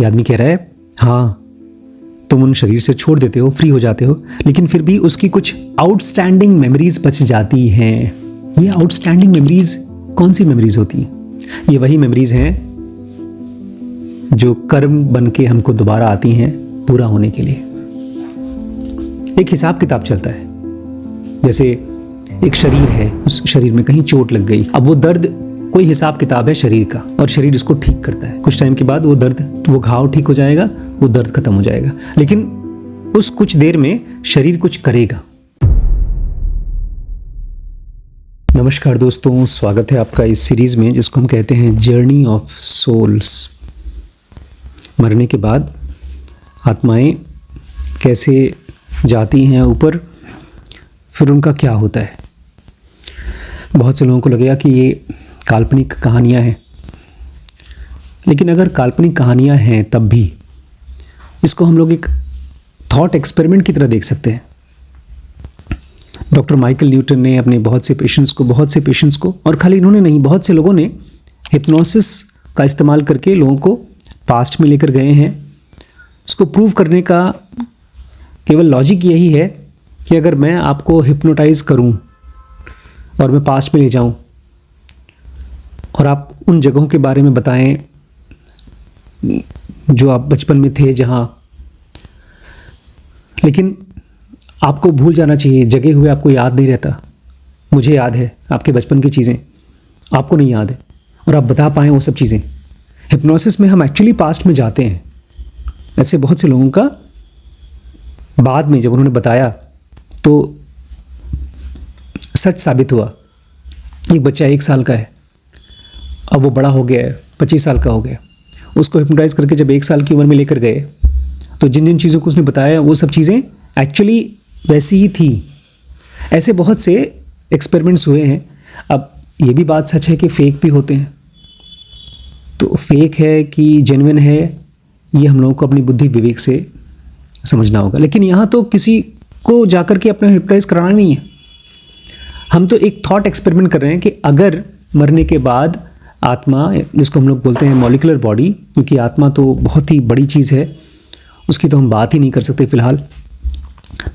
ये आदमी कह रहा है हाँ तुम उन शरीर से छोड़ देते हो, फ्री हो जाते हो, लेकिन फिर भी उसकी कुछ आउटस्टैंडिंग मेमोरीज बच जाती हैं। ये आउटस्टैंडिंग मेमोरीज कौन सी मेमोरीज होती हैं? ये वही मेमोरीज हैं जो कर्म बन के हमको दोबारा आती हैं पूरा होने के लिए। एक हिसाब किताब चलता है, जैसे एक शरीर है, उस शरीर में कहीं चोट लग गई, अब वो दर्द कोई हिसाब किताब है शरीर का और शरीर इसको ठीक करता है। कुछ टाइम के बाद वो दर्द, वो घाव ठीक हो जाएगा, वो दर्द खत्म हो जाएगा, लेकिन उस कुछ देर में शरीर कुछ करेगा। नमस्कार दोस्तों, स्वागत है आपका इस सीरीज में जिसको हम कहते हैं जर्नी ऑफ सोल्स। मरने के बाद आत्माएं कैसे जाती हैं ऊपर, फिर उनका क्या होता है। बहुत से लोगों को लगेगा कि ये काल्पनिक कहानियाँ हैं, लेकिन अगर काल्पनिक कहानियाँ हैं तब भी इसको हम लोग एक थॉट एक्सपेरिमेंट की तरह देख सकते हैं। डॉक्टर माइकल न्यूटन ने अपने बहुत से पेशेंट्स को और खाली इन्होंने नहीं, बहुत से लोगों ने हिप्नोसिस का इस्तेमाल करके लोगों को पास्ट में लेकर गए हैं। इसको प्रूव करने का केवल लॉजिक यही है कि अगर मैं आपको हिप्नोटाइज करूं और मैं पास्ट में ले जाऊं और आप उन जगहों के बारे में बताएं जो आप बचपन में थे जहां, लेकिन आपको भूल जाना चाहिए, जगे हुए आपको याद नहीं रहता। मुझे याद है आपके बचपन की चीज़ें, आपको नहीं याद है, और आप बता पाएँ वो सब चीज़ें। हिप्नोसिस में हम एक्चुअली पास्ट में जाते हैं। ऐसे बहुत से लोगों का बाद में जब उन्होंने बताया तो सच साबित हुआ। एक बच्चा 1 साल का है, अब वो बड़ा हो गया है, 25 साल का हो गया। उसको हिप्नोटाइज करके जब 1 साल की उम्र में लेकर गए तो जिन जिन चीज़ों को उसने बताया वो सब चीज़ें एक्चुअली वैसी ही थी। ऐसे बहुत से एक्सपेरिमेंट्स हुए हैं। अब ये भी बात सच है कि फेक भी होते हैं, तो फेक है कि जेन्युइन है ये हम लोगों को अपनी बुद्धि विवेक से समझना होगा। लेकिन यहाँ तो किसी को जाकर के अपना हिप्नोटाइज कराना नहीं है। हम तो एक थॉट एक्सपेरिमेंट कर रहे हैं कि अगर मरने के बाद आत्मा, जिसको हम लोग बोलते हैं मॉलिक्यूलर बॉडी, क्योंकि आत्मा तो बहुत ही बड़ी चीज़ है, उसकी तो हम बात ही नहीं कर सकते फ़िलहाल।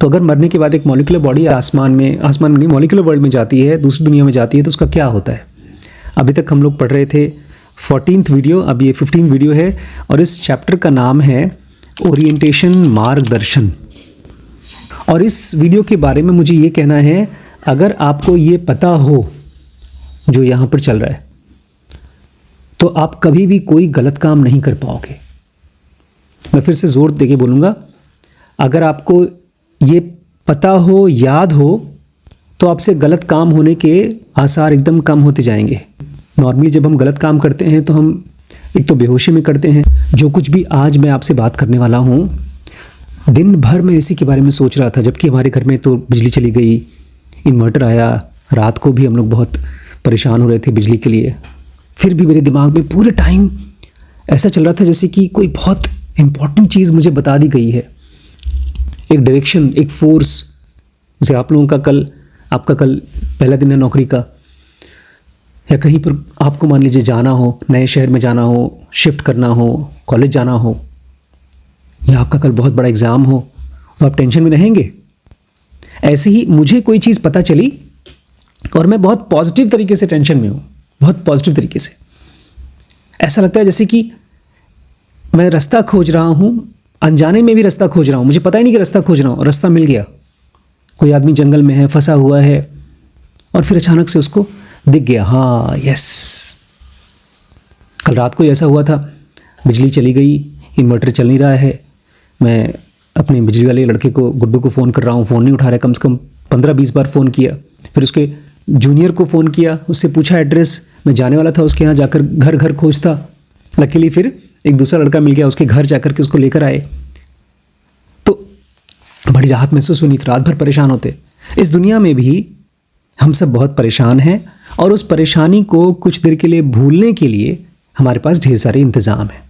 तो अगर मरने के बाद एक मॉलिक्यूलर बॉडी आसमान में नहीं, मॉलिक्यूलर वर्ल्ड में जाती है, दूसरी दुनिया में जाती है, तो उसका क्या होता है। अभी तक हम लोग पढ़ रहे थे 14th वीडियो, अब ये 15th वीडियो है और इस चैप्टर का नाम है ओरिएंटेशन, मार्गदर्शन। और इस वीडियो के बारे में मुझे ये कहना है, अगर आपको ये पता हो जो यहाँ पर चल रहा है तो आप कभी भी कोई गलत काम नहीं कर पाओगे। मैं फिर से जोर देके बोलूँगा, अगर आपको ये पता हो, याद हो, तो आपसे गलत काम होने के आसार एकदम कम होते जाएंगे। नॉर्मली जब हम गलत काम करते हैं तो हम एक तो बेहोशी में करते हैं। जो कुछ भी आज मैं आपसे बात करने वाला हूँ, दिन भर मैं इसी के बारे में सोच रहा था, जबकि हमारे घर में तो बिजली चली गई, इन्वर्टर आया, रात को भी हम लोग बहुत परेशान हो रहे थे बिजली के लिए। फिर भी मेरे दिमाग में पूरे टाइम ऐसा चल रहा था जैसे कि कोई बहुत इम्पॉर्टेंट चीज़ मुझे बता दी गई है, एक डायरेक्शन, एक फोर्स। जैसे आप लोगों का आपका कल पहला दिन है नौकरी का, या कहीं पर आपको मान लीजिए जाना हो, नए शहर में जाना हो, शिफ्ट करना हो, कॉलेज जाना हो, या आपका कल बहुत बड़ा एग्ज़ाम हो, तो आप टेंशन में रहेंगे। ऐसे ही मुझे कोई चीज़ पता चली और मैं बहुत पॉजिटिव तरीके से टेंशन में हूँ, बहुत पॉजिटिव तरीके से। ऐसा लगता है जैसे कि मैं रास्ता खोज रहा हूँ, अनजाने में भी रास्ता खोज रहा हूँ, मुझे पता ही नहीं कि रास्ता खोज रहा हूँ, रास्ता मिल गया। कोई आदमी जंगल में है, फंसा हुआ है, और फिर अचानक से उसको दिख गया, हाँ यस। कल रात को ऐसा हुआ था, बिजली चली गई, इन्वर्टर चल नहीं रहा है। मैं अपने बिजली वाले लड़के को, गुड्डू को फ़ोन कर रहा हूँ, फ़ोन नहीं उठा रहा है। कम से कम 15-20 बार फ़ोन किया। फिर उसके जूनियर को फ़ोन किया, उससे पूछा एड्रेस। मैं जाने वाला था उसके यहाँ, जाकर घर घर खोजता। लकीली फिर एक दूसरा लड़का मिल गया, उसके घर जाकर के उसको लेकर आए, तो बड़ी राहत महसूस हुई। रात भर परेशान होते। इस दुनिया में भी हम सब बहुत परेशान हैं, और उस परेशानी को कुछ देर के लिए भूलने के लिए हमारे पास ढेर सारे इंतज़ाम हैं।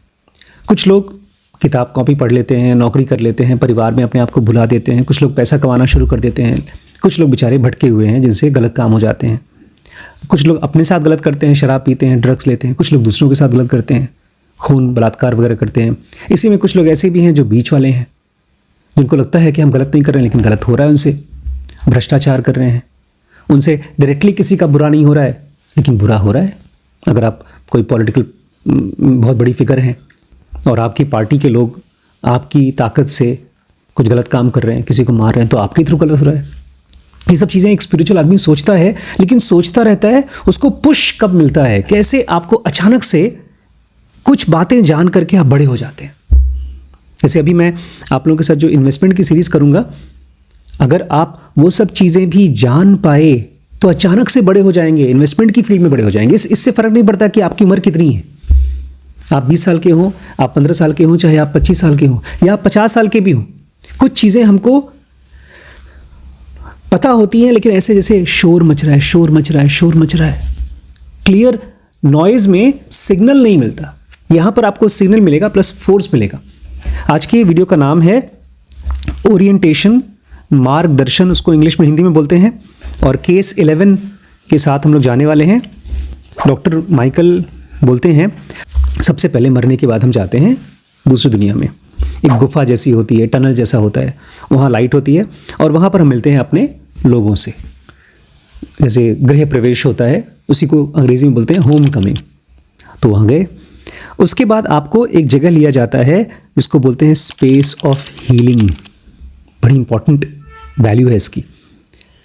कुछ लोग किताब कॉपी पढ़ लेते हैं, नौकरी कर लेते हैं, परिवार में अपने आप को भुला देते हैं। कुछ लोग पैसा कमाना शुरू कर देते हैं। कुछ लोग बेचारे भटके हुए हैं जिनसे गलत काम हो जाते हैं। कुछ लोग अपने साथ गलत करते हैं, शराब पीते हैं, ड्रग्स लेते हैं। कुछ लोग दूसरों के साथ गलत करते हैं, खून बलात्कार वगैरह करते हैं। इसी में कुछ लोग ऐसे भी हैं जो बीच वाले हैं, जिनको लगता है कि हम गलत नहीं कर रहे हैं लेकिन गलत हो रहा है उनसे, भ्रष्टाचार कर रहे हैं, उनसे डायरेक्टली किसी का बुरा नहीं हो रहा है लेकिन बुरा हो रहा है। अगर आप कोई पॉलिटिकल बहुत बड़ी फिगर हैं और आपकी पार्टी के लोग आपकी ताकत से कुछ गलत काम कर रहे हैं, किसी को मार रहे हैं, तो आपके थ्रू गलत हो रहा है। ये सब चीज़ें एक स्पिरिचुअल आदमी सोचता है, लेकिन सोचता रहता है, उसको पुश कब मिलता है, कैसे आपको अचानक से कुछ बातें जान करके आप बड़े हो जाते हैं। जैसे अभी मैं आप लोगों के साथ जो इन्वेस्टमेंट की सीरीज़ करूँगा, अगर आप वो सब चीज़ें भी जान पाए तो अचानक से बड़े हो जाएंगे, इन्वेस्टमेंट की फील्ड में बड़े हो जाएंगे। इससे फ़र्क नहीं पड़ता कि आपकी उम्र कितनी है, आप 20 साल के हों, आप 15 साल के हों, चाहे आप 25 साल के हों या आप 50 साल के भी हों। कुछ चीज़ें हमको पता होती हैं, लेकिन ऐसे जैसे शोर मच रहा है, शोर मच रहा है, शोर मच रहा है, क्लियर नॉइज़ में सिग्नल नहीं मिलता। यहाँ पर आपको सिग्नल मिलेगा प्लस फोर्स मिलेगा। आज की वीडियो का नाम है ओरिएंटेशन, मार्गदर्शन, उसको इंग्लिश में हिंदी में बोलते हैं। और केस 11 के साथ हम लोग जाने वाले हैं। डॉक्टर माइकल बोलते हैं सबसे पहले मरने के बाद हम जाते हैं दूसरी दुनिया में। एक गुफा जैसी होती है, टनल जैसा होता है, वहाँ लाइट होती है और वहाँ पर हम मिलते हैं अपने लोगों से। जैसे गृह प्रवेश होता है, उसी को अंग्रेजी में बोलते हैं होम कमिंग। तो वहाँ गए, उसके बाद आपको एक जगह लिया जाता है जिसको बोलते हैं स्पेस ऑफ हीलिंग। बड़ी इंपॉर्टेंट वैल्यू है इसकी।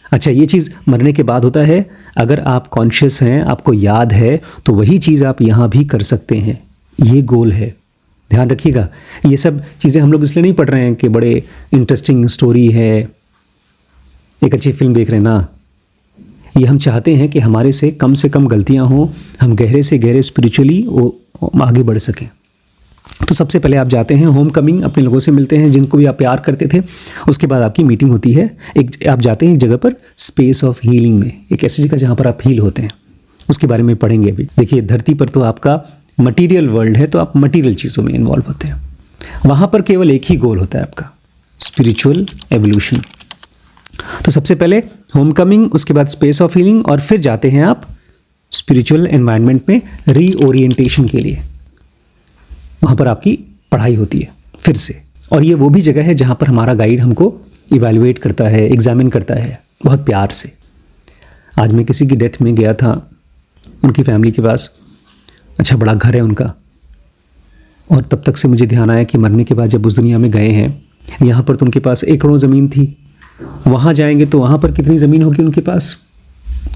अच्छा, ये चीज़ मरने के बाद होता है। अगर आप कॉन्शियस हैं, आपको याद है, तो वही चीज़ आप यहाँ भी कर सकते हैं। ये गोल है, ध्यान रखिएगा। ये सब चीज़ें हम लोग इसलिए नहीं पढ़ रहे हैं कि बड़े इंटरेस्टिंग स्टोरी है, एक अच्छी फिल्म देख रहे हैं ना। ये हम चाहते हैं कि हमारे से कम गलतियाँ हों, हम गहरे से गहरे स्पिरिचुअली आगे बढ़ सकें। तो सबसे पहले आप जाते हैं होम कमिंग, अपने लोगों से मिलते हैं जिनको भी आप प्यार करते थे। उसके बाद आपकी मीटिंग होती है, आप जाते हैं एक जगह पर स्पेस ऑफ हीलिंग में, एक ऐसी जगह जहाँ पर आप हील होते हैं। उसके बारे में पढ़ेंगे अभी। देखिए, धरती पर तो आपका मटीरियल वर्ल्ड है, तो आप मटीरियल चीज़ों में इन्वॉल्व होते हैं। वहाँ पर केवल एक ही गोल होता है आपका, स्पिरिचुअल एवोल्यूशन। तो सबसे पहले होम कमिंग, उसके बाद स्पेस ऑफ हीलिंग, और फिर जाते हैं आप स्पिरिचुअल एनवायरनमेंट में रीओरिएंटेशन के लिए। वहाँ पर आपकी पढ़ाई होती है फिर से। और ये वो भी जगह है जहाँ पर हमारा गाइड हमको इवैल्यूएट करता है, एग्जामिन करता है बहुत प्यार से। आज मैं किसी की डेथ में गया था, उनकी फैमिली के पास, अच्छा बड़ा घर है उनका, और तब तक से मुझे ध्यान आया कि मरने के बाद जब उस दुनिया में गए हैं, यहाँ पर तो उनके पास एकड़ों ज़मीन थी, वहाँ जाएंगे तो वहाँ पर कितनी ज़मीन होगी उनके पास?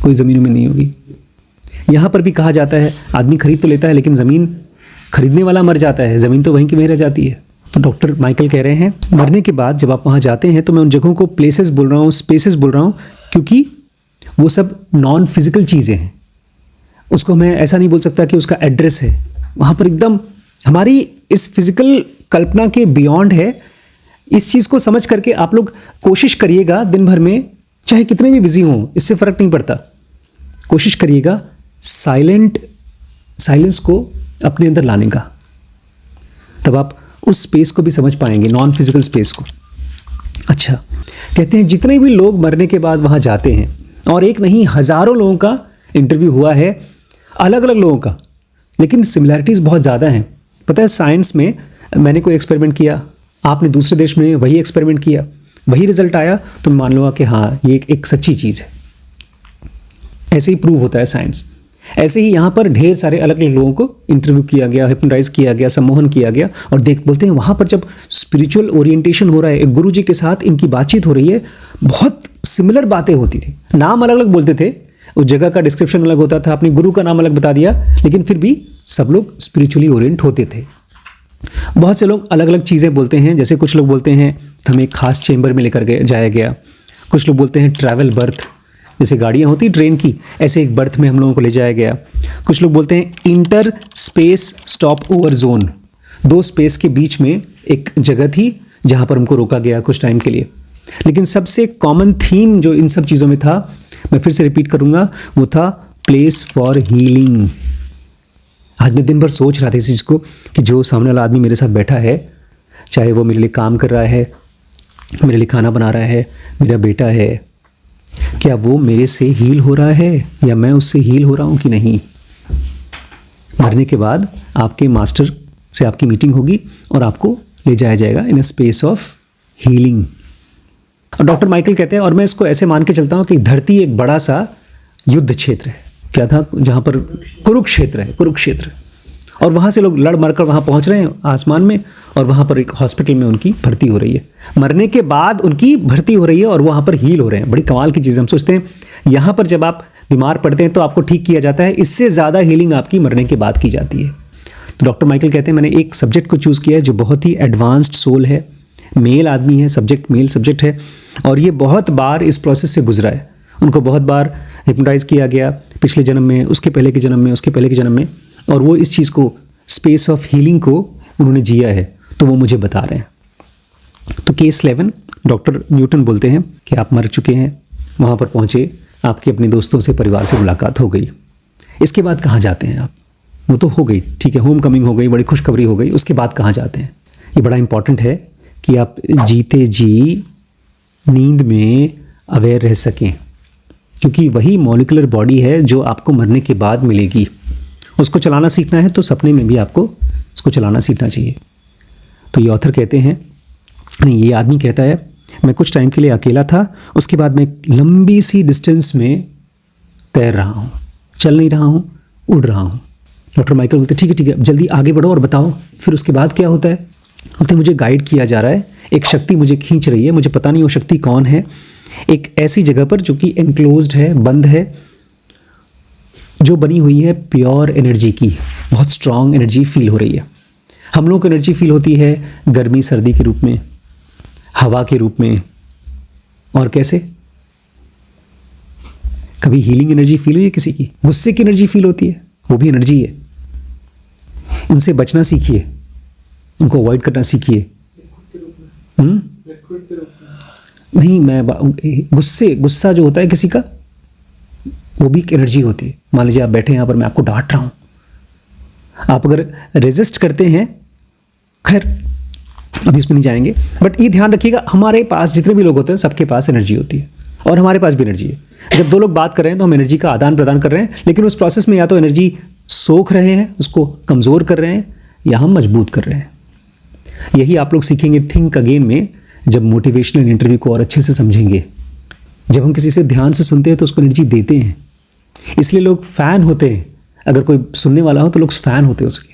कोई ज़मीनों में नहीं होगी। यहाँ पर भी कहा जाता है आदमी खरीद तो लेता है, लेकिन ज़मीन खरीदने वाला मर जाता है, ज़मीन तो वहीं की वहीं रह जाती है। तो डॉक्टर माइकल कह रहे हैं मरने के बाद जब आप वहाँ जाते हैं, तो मैं उन जगहों को प्लेसेस बोल रहा हूँ, स्पेसेस बोल रहा हूँ, क्योंकि वो सब नॉन फिजिकल चीज़ें हैं। उसको मैं ऐसा नहीं बोल सकता कि उसका एड्रेस है। वहाँ पर एकदम हमारी इस फिजिकल कल्पना के बियॉन्ड है। इस चीज़ को समझ करके आप लोग कोशिश करिएगा दिन भर में, चाहे कितने भी बिजी हों, इससे फ़र्क नहीं पड़ता, कोशिश करिएगा साइलेंस को अपने अंदर लाने का। तब आप उस स्पेस को भी समझ पाएंगे, नॉन फिजिकल स्पेस को। अच्छा, कहते हैं जितने भी लोग मरने के बाद वहाँ जाते हैं, और एक नहीं हज़ारों लोगों का इंटरव्यू हुआ है, अलग अलग लोगों का, लेकिन सिमिलैरिटीज़ बहुत ज़्यादा हैं। पता है, साइंस में मैंने कोई एक्सपेरिमेंट किया, आपने दूसरे देश में वही एक्सपेरिमेंट किया, वही रिजल्ट आया, तो मान लो कि हाँ ये एक सच्ची चीज़ है। ऐसे ही प्रूव होता है साइंस। ऐसे ही यहाँ पर ढेर सारे अलग अलग लोगों को इंटरव्यू किया गया, हिप्नोटाइज किया गया, सम्मोहन किया गया, और बोलते हैं वहाँ पर जब स्पिरिचुअल ओरिएंटेशन हो रहा है, एक गुरु जी के साथ इनकी बातचीत हो रही है, बहुत सिमिलर बातें होती थी। नाम अलग अलग बोलते थे, उस जगह का डिस्क्रिप्शन अलग होता था, अपने गुरु का नाम अलग बता दिया, लेकिन फिर भी सब लोग स्पिरिचुअली ओरिएंट होते थे। बहुत से लोग अलग अलग चीज़ें बोलते हैं, जैसे कुछ लोग बोलते हैं हमें एक खास चेंबर में लेकर जाया गया, कुछ लोग बोलते हैं ट्रैवल बर्थ, जैसे गाड़ियाँ होती ट्रेन की, ऐसे एक बर्थ में हम लोगों को ले जाया गया। कुछ लोग बोलते हैं inter space stop over zone, दो स्पेस के बीच में एक जगह थी जहाँ पर हमको रोका गया कुछ टाइम के लिए। लेकिन सबसे कॉमन थीम जो इन सब चीज़ों में था, मैं फिर से रिपीट करूँगा, वो था प्लेस फॉर हीलिंग। आज मैं दिन भर सोच रहा था इस चीज़ को कि जो सामने वाला आदमी मेरे साथ बैठा है, चाहे वो मेरे लिए काम कर रहा है, मेरे लिए खाना बना रहा है, मेरा बेटा है, क्या वो मेरे से हील हो रहा है या मैं उससे हील हो रहा हूँ कि नहीं? मरने के बाद आपके मास्टर से आपकी मीटिंग होगी और आपको ले जाया जाएगा इन अ स्पेस ऑफ हीलिंग। और डॉक्टर माइकल कहते हैं, और मैं इसको ऐसे मान के चलता हूँ कि धरती एक बड़ा सा युद्ध क्षेत्र है। क्या था जहाँ पर कुरुक्षेत्र है, कुरुक्षेत्र, और वहाँ से लोग लड़ मरकर वहाँ पहुँच रहे हैं आसमान में, और वहाँ पर एक हॉस्पिटल में उनकी भर्ती हो रही है। मरने के बाद उनकी भर्ती हो रही है और वहाँ पर हील हो रहे हैं। बड़ी कमाल की चीज़। हम सोचते हैं यहाँ पर जब आप बीमार पड़ते हैं तो आपको ठीक किया जाता है, इससे ज़्यादा हीलिंग आपकी मरने के बाद की जाती है। तो डॉक्टर माइकल कहते हैं मैंने एक सब्जेक्ट को चूज़ किया है जो बहुत ही एडवांस्ड सोल है, मेल आदमी है, सब्जेक्ट मेल सब्जेक्ट है, और ये बहुत बार इस प्रोसेस से गुजरा है। उनको बहुत बार हिप्नोटाइज किया गया, पिछले जन्म में, उसके पहले के जन्म में, उसके पहले के जन्म में, और वो इस चीज़ को, स्पेस ऑफ हीलिंग को उन्होंने जिया है, तो वो मुझे बता रहे हैं। तो केस 11, डॉक्टर न्यूटन बोलते हैं कि आप मर चुके हैं, वहाँ पर पहुँचे, आपके अपने दोस्तों से, परिवार से मुलाकात हो गई। इसके बाद कहाँ जाते हैं आप? वो तो हो गई, ठीक है, होम कमिंग हो गई, बड़ी खुशखबरी हो गई, उसके बाद कहाँ जाते हैं? ये बड़ा इंपॉर्टेंट है कि आप जीते जी नींद में अवेयर रह सकें, क्योंकि वही मॉलिक्यूलर बॉडी है जो आपको मरने के बाद मिलेगी। उसको चलाना सीखना है तो सपने में भी आपको उसको चलाना सीखना चाहिए। तो ये ऑथर कहते हैं, नहीं, ये आदमी कहता है, मैं कुछ टाइम के लिए अकेला था, उसके बाद मैं एक लंबी सी डिस्टेंस में तैर रहा हूँ, चल नहीं रहा हूँ, उड़ रहा हूँ। डॉक्टर माइकल बोलते ठीक है ठीक है, जल्दी आगे बढ़ो और बताओ फिर उसके बाद क्या होता है। बोलते मुझे गाइड किया जा रहा है, एक शक्ति मुझे खींच रही है, मुझे पता नहीं वो शक्ति कौन है, एक ऐसी जगह पर जो कि एनक्लोज्ड है, बंद है, जो बनी हुई है प्योर एनर्जी की। बहुत स्ट्रांग एनर्जी फील हो रही है। हम लोगों को एनर्जी फील होती है गर्मी सर्दी के रूप में, हवा के रूप में, और कैसे? कभी हीलिंग एनर्जी फील हुई है किसी की? गुस्से की एनर्जी फील होती है, वो भी एनर्जी है। उनसे बचना सीखिए, उनको अवॉइड करना सीखिए। नहीं, मैं गुस्सा जो होता है किसी का, वो भी एक एनर्जी होती है। मान लीजिए आप बैठे हैं यहाँ पर, मैं आपको डांट रहा हूँ, आप अगर रेजिस्ट करते हैं, खैर अभी उसमें नहीं जाएंगे, बट ये ध्यान रखिएगा, हमारे पास जितने भी लोग होते हैं सबके पास एनर्जी होती है, और हमारे पास भी एनर्जी है। जब दो लोग बात कर रहे हैं तो हम एनर्जी का आदान प्रदान कर रहे हैं, लेकिन उस प्रोसेस में या तो एनर्जी सोख रहे हैं, उसको कमज़ोर कर रहे हैं, या हम मजबूत कर रहे हैं। यही आप लोग सीखेंगे थिंक अगेन में, जब मोटिवेशनल इंटरव्यू को और अच्छे से समझेंगे। जब हम किसी से ध्यान से सुनते हैं तो उसको एनर्जी देते हैं, इसलिए लोग फ़ैन होते हैं। अगर कोई सुनने वाला हो तो लोग फ़ैन होते हैं उसके,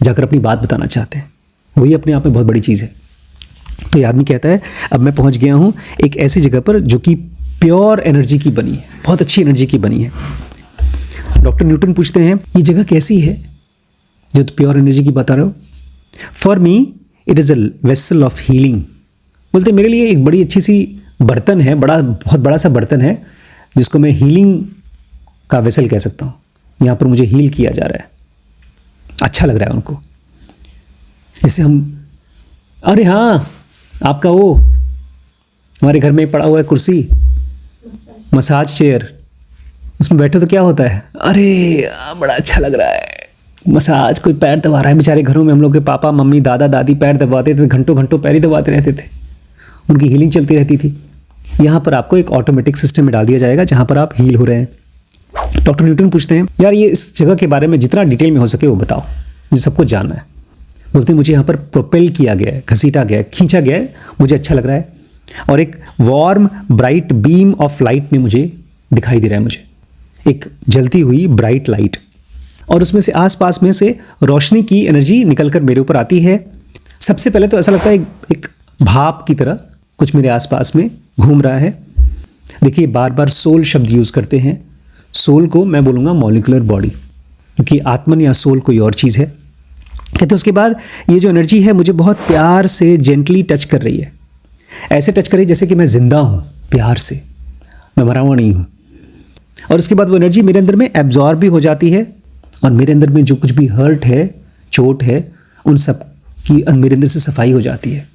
जाकर अपनी बात बताना चाहते हैं। वही अपने आप में बहुत बड़ी चीज़ है। तो ये आदमी कहता है अब मैं पहुंच गया हूं एक ऐसी जगह पर जो कि प्योर एनर्जी की बनी है, बहुत अच्छी एनर्जी की बनी है। डॉक्टर न्यूटन पूछते हैं ये जगह कैसी है जो तो प्योर एनर्जी की बता रहे हो? For me it is a vessel of healing. बोलते मेरे लिए एक बड़ी अच्छी सी बर्तन है, बहुत बड़ा सा बर्तन है, जिसको मैं हीलिंग का वेसल कह सकता हूँ। यहाँ पर मुझे हील किया जा रहा है, अच्छा लग रहा है उनको। जैसे हम, अरे हाँ, आपका वो हमारे घर में पड़ा हुआ है कुर्सी, मसाज चेयर, उसमें बैठे तो क्या होता है, अरे बड़ा अच्छा लग रहा है मसाज। कोई पैर दबा रहा है, बेचारे घरों में हम लोग के पापा मम्मी दादा दादी पैर दबाते थे, घंटों घंटों पैर ही दबाते रहते थे, उनकी हीलिंग चलती रहती थी। यहाँ पर आपको एक ऑटोमेटिक सिस्टम में डाल दिया जाएगा जहाँ पर आप हील हो रहे हैं। डॉक्टर न्यूटन पूछते हैं यार ये इस जगह के बारे में जितना डिटेल में हो सके वो बताओ, मुझे सब कुछ जानना है। बोलते हैं मुझे यहाँ पर प्रोपेल किया गया है, घसीटा गया है, खींचा गया है, मुझे अच्छा लग रहा है, और एक warm bright beam of light में मुझे दिखाई दे रहा है, मुझे एक जलती हुई ब्राइट लाइट, और उसमें से आसपास में से रोशनी की एनर्जी निकलकर मेरे ऊपर आती है। सबसे पहले तो ऐसा लगता है एक भाप की तरह कुछ मेरे आसपास में घूम रहा है। देखिए बार बार सोल शब्द यूज़ करते हैं। सोल को मैं बोलूँगा मॉलिक्यूलर बॉडी, क्योंकि आत्मन या सोल कोई और चीज़ है। कहते हैं उसके बाद ये जो एनर्जी है मुझे बहुत प्यार से जेंटली टच कर रही है, ऐसे टच कर रही है जैसे कि मैं जिंदा हूँ, प्यार से, मैं मरा हुआ नहीं हूँ। और उसके बाद वो एनर्जी मेरे अंदर में एब्जॉर्ब भी हो जाती है, और मेरे अंदर में जो कुछ भी हर्ट है, चोट है, उन सब की मेरे अंदर से सफाई हो जाती है।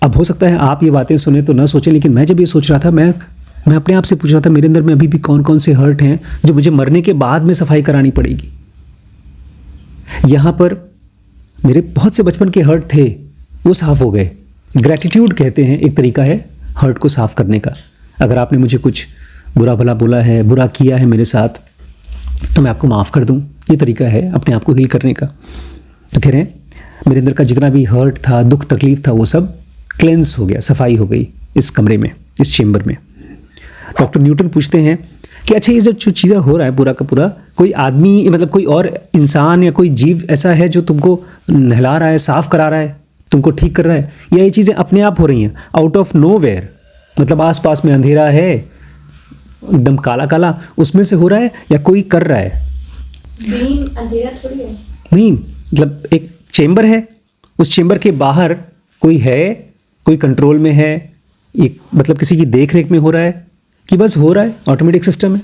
अब हो सकता है आप ये बातें सुने तो ना सोचें, लेकिन मैं जब ये सोच रहा था, मैं अपने आप से पूछ रहा था मेरे अंदर में अभी भी कौन कौन से हर्ट हैं जो मुझे मरने के बाद में सफाई करानी पड़ेगी। यहाँ पर मेरे बहुत से बचपन के हर्ट थे, वो साफ़ हो गए। ग्रैटिट्यूड कहते हैं, एक तरीका है हर्ट को साफ़ करने का। अगर आपने मुझे कुछ बुरा भला बोला है, बुरा किया है मेरे साथ, तो मैं आपको माफ़ कर दूं, ये तरीका है अपने आप को हील करने का। तो कह रहे हैं मेरे अंदर का जितना भी हर्ट था, दुख तकलीफ था, वो सब क्लेंस हो गया, सफाई हो गई इस कमरे में, इस चेम्बर में। डॉक्टर न्यूटन पूछते हैं कि अच्छा ये जो चीज़ें हो रहा है पूरा का पूरा, कोई आदमी मतलब कोई और इंसान या कोई जीव ऐसा है जो तुमको नहला रहा है, साफ करा रहा है, तुमको ठीक कर रहा है, या ये चीज़ें अपने आप हो रही हैं आउट ऑफ नोवेयर? मतलब आसपास में अंधेरा है, एकदम काला काला, उसमें से हो रहा है, या कोई कर रहा है? अंधेरा थोड़ी है। नहीं, मतलब एक चेम्बर है, उस चेम्बर के बाहर कोई है, कोई कंट्रोल में है, एक मतलब किसी की देख रेख में हो रहा है, कि बस हो रहा है, ऑटोमेटिक सिस्टम है।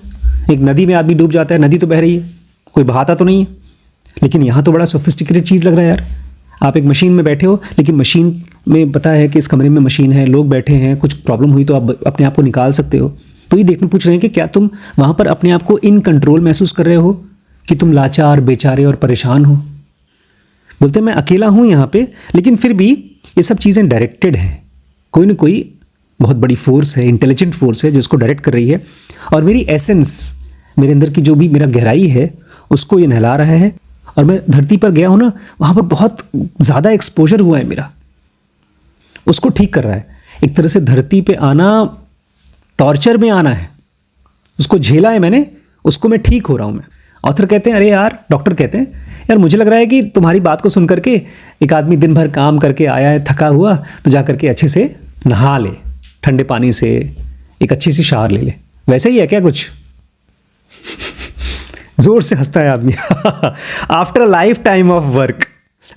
एक नदी में आदमी डूब जाता है, नदी तो बह रही है, कोई बहाता तो नहीं है, लेकिन यहाँ तो बड़ा सोफिस्टिकेटेड चीज़ लग रहा है यार। आप एक मशीन में बैठे हो, लेकिन मशीन में पता है कि इस कमरे में मशीन है, लोग बैठे हैं, कुछ प्रॉब्लम हुई तो आप अपने आप को निकाल सकते हो। तो ये देखने पूछ रहे हैं कि क्या तुम वहाँ पर अपने आप को इन कंट्रोल महसूस कर रहे हो, कि तुम लाचार, बेचारे और परेशान हो? बोलते हैं मैं अकेला हूँ यहाँ पे, लेकिन फिर भी ये सब चीज़ें डायरेक्टेड हैं, कोई ना कोई बहुत बड़ी फोर्स है, इंटेलिजेंट फोर्स है जो इसको डायरेक्ट कर रही है, और मेरी एसेंस, मेरे अंदर की जो भी मेरा गहराई है, उसको ये नहला रहा है। और मैं धरती पर गया हूँ ना, वहाँ पर बहुत ज़्यादा एक्सपोजर हुआ है मेरा, उसको ठीक कर रहा है। एक तरह से धरती पे आना टॉर्चर में आना है, उसको झेला है मैंने, उसको मैं ठीक हो रहा हूँ मैं। ऑथर कहते हैं अरे यार, डॉक्टर कहते हैं यार मुझे लग रहा है कि तुम्हारी बात को सुन करके एक आदमी दिन भर काम करके आया है, थका हुआ, तो जा करके अच्छे से नहा ले, ठंडे पानी से एक अच्छी सी शावर ले ले। वैसे ही है क्या कुछ? जोर से हंसता है आदमी। After a life time of work.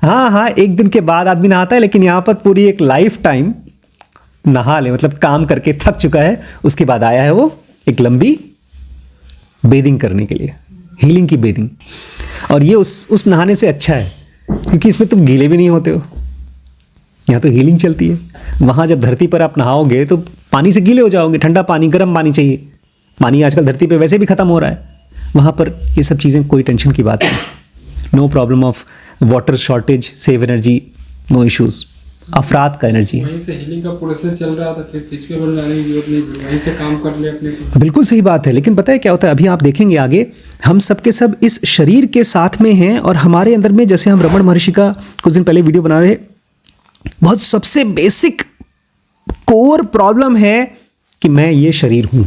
हाँ हाँ, एक दिन के बाद आदमी नहाता है, लेकिन यहाँ पर पूरी एक लाइफ टाइम नहा ले, मतलब काम करके थक चुका है, उसके बाद आया है वो एक लंबी बेदिंग करने के लिए, हीलिंग की बेदिंग। और ये उस नहाने से अच्छा है, क्योंकि इसमें तुम गीले भी नहीं होते हो, यहाँ तो हीलिंग चलती है। वहाँ जब धरती पर आप नहाओगे तो पानी से गीले हो जाओगे, ठंडा पानी, गर्म पानी चाहिए, पानी आजकल धरती पे वैसे भी ख़त्म हो रहा है। वहाँ पर ये सब चीज़ें कोई टेंशन की बात नहीं, no problem of water shortage, save energy, no issues, अफराद का एनर्जी। वहीं से हीलिंग का प्रोसेस चल रहा था, फिर फिजिकल जाने की जरूरत नहीं, वहीं से काम कर ले अपने को। बिल्कुल सही बात है, लेकिन पता है क्या होता है, अभी आप देखेंगे आगे, हम सब के सब इस शरीर के साथ में हैं, और हमारे अंदर में, जैसे हम रमण महर्षि का कुछ दिन पहले वीडियो बना रहे, बहुत सबसे बेसिक कोर प्रॉब्लम है कि मैं ये शरीर हूं,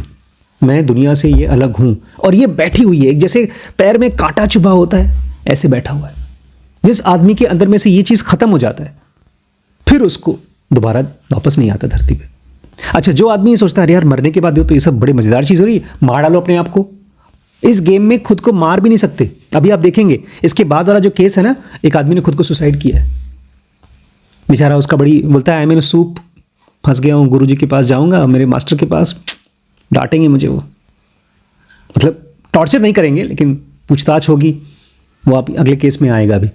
मैं दुनिया से ये अलग हूं, और ये बैठी हुई है, जैसे पैर में कांटा चुभा होता है, ऐसे बैठा हुआ है। जिस आदमी के अंदर में से ये चीज़ खत्म हो जाता है, फिर उसको दोबारा वापस नहीं आता धरती पे। अच्छा, जो आदमी ये सोचता है यार मरने के बाद तो ये सब बड़ी मज़ेदार चीज़ हो रही है, मार डालो अपने आप को, इस गेम में खुद को मार भी नहीं सकते। अभी आप देखेंगे इसके बाद वाला जो केस है ना, एक आदमी ने खुद को सुसाइड किया है, बेचारा, उसका बड़ी बोलता है मैंने सूप, फंस गया हूँ, गुरुजी के पास जाऊँगा, मेरे मास्टर के पास, डांटेंगे मुझे वो, मतलब टॉर्चर नहीं करेंगे, लेकिन पूछताछ होगी, वो आप अगले केस में आएगा। अभी